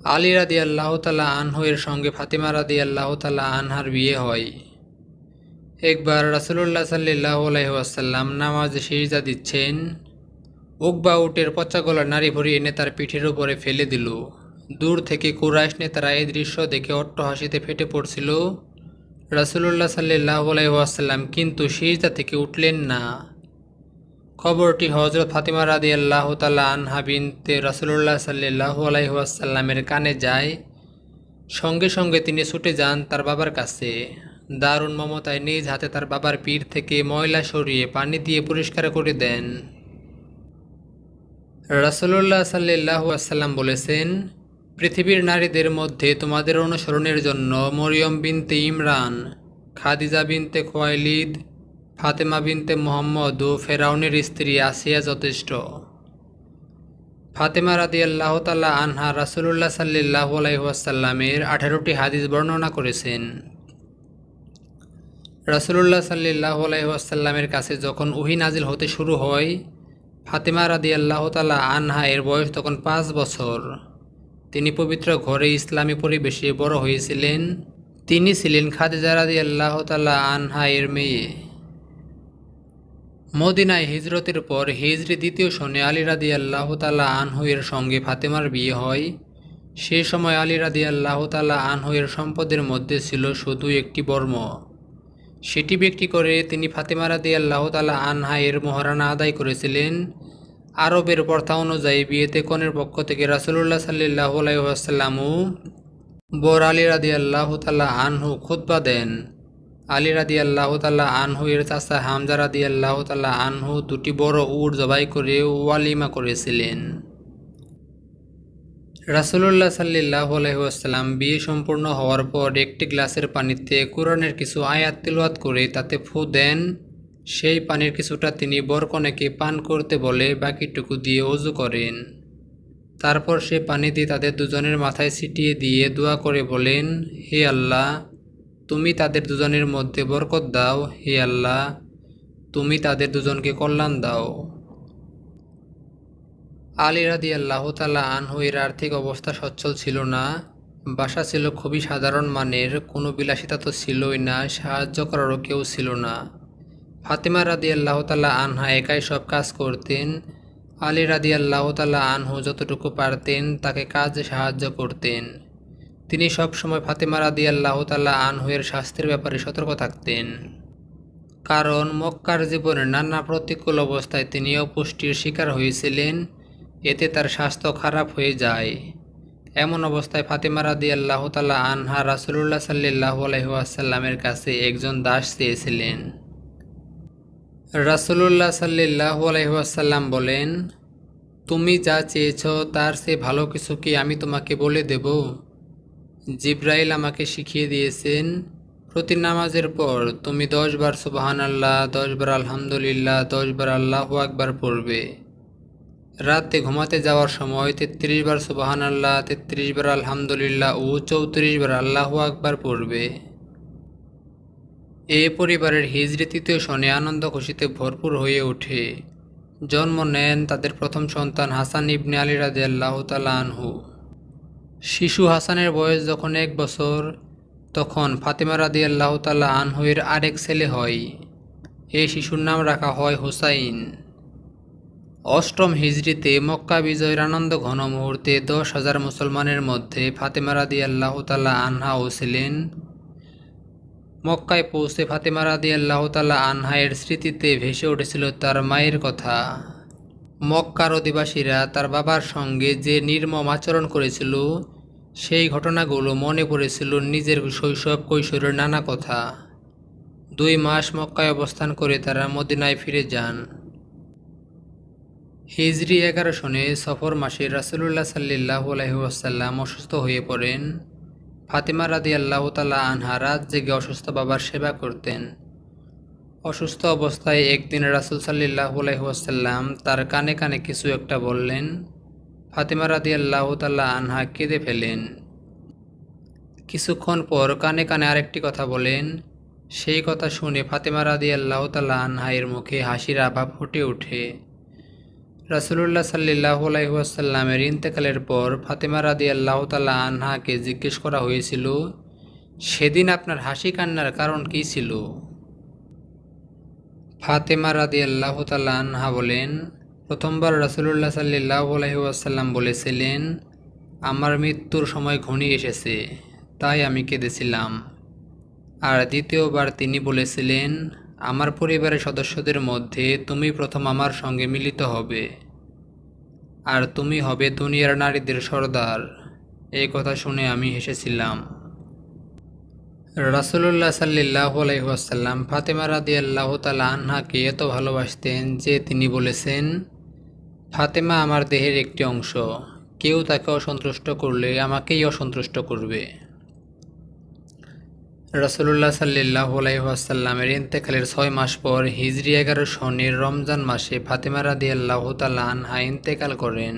আলী রাদিয়াল্লাহু তাআলা আনহু এর সঙ্গে ফাতিমা রাদিয়াল্লাহু তাআলা আনহার বিয়ে হয়। একবার রাসূলুল্লাহ সাল্লাল্লাহু আলাইহি ওয়াসাল্লাম নামাজে সিজদা দিচ্ছেন। উকবা উটের পচা গলার নাড়ি ভরি এনে তার পিঠের উপরে ফেলে দিল। দূর থেকে কুরাইশ নেতারা এই দৃশ্য দেখে অট্টহাসিতে ফেটে পড়ছিল। রাসূলুল্লাহ সাল্লাল্লাহু আলাইহি ওয়াসাল্লাম কিন্তু সিজদা থেকে উঠলেন না। খবরটি হযরত ফাতিমা রাদিয়াল্লাহু তাআলা আনহা বিনতে রাসূলুল্লাহ সাল্লাল্লাহু আলাইহি ওয়াসাল্লামের কানে যায়। সঙ্গে সঙ্গে তিনি ছুটে যান তার বাবার কাছে। দারুণ মমতায় নিজ হাতে তার বাবার পিঠ থেকে ময়লা সরিয়ে পানি দিয়ে পরিষ্কার করে দেন। রাসূলুল্লাহ সাল্লাল্লাহু আলাইহি ওয়াসাল্লাম বলেছেন, পৃথিবীর নারীদের মধ্যে তোমাদের অনুসরণের জন্য মরিয়ম বিনতে ইমরান, খাদিজা বিনতে খুয়াইলিদ, ফাতেমা বিনতে মুহাম্মদ ও ফেরাউনের স্ত্রী আসিয়া যথেষ্ট। ফাতেমা রাদিয়াল্লাহু তাআলা আনহা রাসূলুল্লাহ সাল্লাল্লাহু আলাইহি ওয়াসাল্লামের 18টি হাদিস বর্ণনা করেছেন। রাসূলুল্লাহ সাল্লাল্লাহু আলাইহি ওয়াসাল্লামের কাছে যখন ওহী নাজিল হতে শুরু হয়, ফাতেমা রাদিয়াল্লাহু তাআলা আনহা এর বয়স তখন 5 বছর। তিনি পবিত্র ঘরে ইসলামী পরিবেশে বড় হয়েছিলেন। তিনি ছিলেন খাদিজা রাদিয়াল্লাহু তাআলা আনহা এর মেয়ে। মদিনায় হিজরতের পর হিজরি 2য় সনে আলী রাদিয়াল্লাহু তাআলা আনহু এর সঙ্গে ফাতেমার বিয়ে হয়। সে সময় আলী রাদিয়াল্লাহু তাআলা আনহু এর সম্পদের মধ্যে ছিল শুধু একটি বর্ম। সেটি বিক্রি করে তিনি ফাতেমা রাদিয়াল্লাহু তাআলা আনহা এর মোহরানা আদায় করেছিলেন। আরবের প্রথা অনুযায়ী বিয়েতে কনের পক্ষ থেকে রাসূলুল্লাহ সাল্লাল্লাহু আলাইহি ওয়াসাল্লাম ও বর আলী রাদিয়াল্লাহু তাআলা আনহু খুতবা দেন। আলী রাদিয়াল্লাহু তাআলা আনহু এর চাচা হামজা রাদিয়াল্লাহু তাআলা আনহু 2টি বড় উট জবাই করে ওয়ালিমা করেছিলেন। রাসূলুল্লাহ সাল্লাল্লাহু আলাইহি ওয়াসাল্লাম বিয়ে সম্পূর্ণ হওয়ার পর একটি গ্লাসের পানিতে কোরআনের কিছু আয়াত তিলাওয়াত করে তাতে ফু দেন। সেই পানির কিছুটা তিনি বরকনেকে পান করতে বলে বাকিটুকু দিয়ে ওযু করেন। তারপর সে পানি দিয়ে তাদের দুজনের মাথায় ছিটিয়ে দিয়ে দোয়া করে বলেন, হে আল্লাহ, তুমি তাদের দুজনের মধ্যে বরকত দাও। হে আল্লাহ, তুমি তাদের দুজনকে কল্যাণ দাও। আলী রাদিয়াল্লাহু তাআলা আনহু এর আর্থিক অবস্থা সচ্ছল ছিল না। বাসা ছিল খুবই সাধারণ মানের, কোনো বিলাসিতা তো ছিলই না, সাহায্য করারও কেউ ছিল না। ফাতেমা রাদিয়াল্লাহু তাআলা আনহা একাই সব কাজ করতেন। আলী রাদিয়াল্লাহু তাআলা আনহু যতটুকু পারতেন তাকে কাজে সাহায্য করতেন। তিনি সব সময় ফাতেমা রাদিয়াল্লাহু তাআলা আনহু এর স্বাস্থ্যের ব্যাপারে সতর্ক থাকতেন। কারণ মক্কার জীবনের নানা প্রতিকূল অবস্থায় তিনি অপুষ্টির শিকার হয়েছিলেন। এতে তার স্বাস্থ্য খারাপ হয়ে যায়। এমন অবস্থায় ফাতেমা রাদিয়াল্লাহু তাআলা আনহা রাসূলুল্লাহ সাল্লাল্লাহু আলাইহি ওয়াসাল্লামের কাছে একজন দাস চেয়েছিলেন। রাসূলুল্লাহ সাল্লাল্লাহু আলাইহি ওয়াসাল্লাম বলেন, তুমি যা চেয়েছ তার চেয়ে ভালো কিছু কি আমি তোমাকে বলে দেব? জিবরাইল আমাকে শিখিয়ে দিয়েছেন, প্রতি নামাজের পর তুমি 10 বার সুবহানাল্লাহ, 10 বার আলহামদুলিল্লাহ, 10 বার আল্লাহু আকবার পড়বে। রাতে ঘুমাতে যাওয়ার সময় 33 বার সুবহানাল্লাহ, 33 বার আলহামদুলিল্লাহ ও 34 বার আল্লাহু আকবার পড়বে। এ পরিবারের হিজরি 3য় সনে আনন্দ খুশিতে ভরপুর হয়ে ওঠে। জন্ম নেন তাদের প্রথম সন্তান হাসান ইবনে আলী রাদিয়াল্লাহু তাআলা আনহু। শিশু হাসানের বয়স যখন 1 বছর, তখন ফাতেমা রাদিয়াল্লাহু তাআলা আনহু এর আরেক ছেলে হয়। এই শিশুর নাম রাখা হয় হুসাইন। 8ম হিজরিতে মক্কা বিজয়ের আনন্দ ঘন মুহূর্তে 10,000 মুসলমানের মধ্যে ফাতেমা রাদিয়াল্লাহু তাআলা আনহাও ছিলেন। মক্কায় পৌঁছে ফাতেমা রাদিয়াল্লাহু তাআলা আনহা এর স্মৃতিতে ভেসে উঠেছিল তার মায়ের কথা। মক্কার অধিবাসীরা তার বাবার সঙ্গে যে নির্মম আচরণ করেছিল, সেই ঘটনাগুলো মনে পড়েছিল নিজের শৈশব কৈশোরের নানা কথা। 2 মাস মক্কায় অবস্থান করে তারা মদিনায় ফিরে যান। হিজরি 11 সনে সফর মাসে রাসূলুল্লাহ সাল্লাল্লাহু আলাইহি ওয়াসাল্লাম অসুস্থ হয়ে পড়েন। ফাতেমা রাদিয়াল্লাহু তাআলা আনহা রাত জেগে অসুস্থ বাবার সেবা করতেন। অসুস্থ অবস্থায় একদিন রাসূল সাল্লাল্লাহু আলাইহি ওয়াসাল্লাম তার কানে কানে কিছু একটা বললেন। ফাতেমা রাদিয়াল্লাহু তাআলা আনহা কেঁদে ফেলেন। কিছুক্ষণ পর কানে কানে আরেকটি কথা বলেন। সেই কথা শুনে ফাতেমা রাদিয়াল্লাহু তাআলা আনহা এর মুখে হাসির আভা ফুটে ওঠে। রাসূলুল্লাহ সাল্লাল্লাহু আলাইহি ওয়াসাল্লামের ইন্তেকালের পর ফাতেমা রাদিয়াল্লাহু তাআলা আনহাকে জিজ্ঞেস করা হয়েছিল, সেদিন আপনার হাসি কান্নার কারণ কী ছিল? ফাতেমা রাদিয়াল্লাহু তাআলা আনহা বলেন, প্রথমবার রাসূলুল্লাহ সাল্লাল্লাহু আলাইহি ওয়াসাল্লাম বলেছিলেন, আমার মৃত্যুর সময় ঘনিয়ে এসেছে, তাই আমি কেঁদেছিলাম। আর দ্বিতীয়বার তিনি বলেছিলেন, আমার পরিবারের সদস্যদের মধ্যে তুমি প্রথম আমার সঙ্গে মিলিত হবে, আর তুমি হবে দুনিয়ার নারীদের সর্দার। এই কথা শুনে আমি হেসেছিলাম। রাসূলুল্লাহ সাল্লাল্লাহু আলাইহি ওয়াসাল্লাম ফাতেমা রাদিয়াল্লাহু তাআলা আনহাকে এত ভালোবাসতেন যে তিনি বলেছেন, ফাতেমা আমার দেহের একটি অংশ, কেউ তাকে অসন্তুষ্ট করলে আমাকেই অসন্তুষ্ট করবে। রাসূলুল্লাহ সাল্লাল্লাহু আলাইহি ওয়াসাল্লামের ইন্তেকালের 6 মাস পর হিজরি 11 সনের রমজান মাসে ফাতেমা রাদিয়াল্লাহু তাআলা আনহা ইন্তেকাল করেন।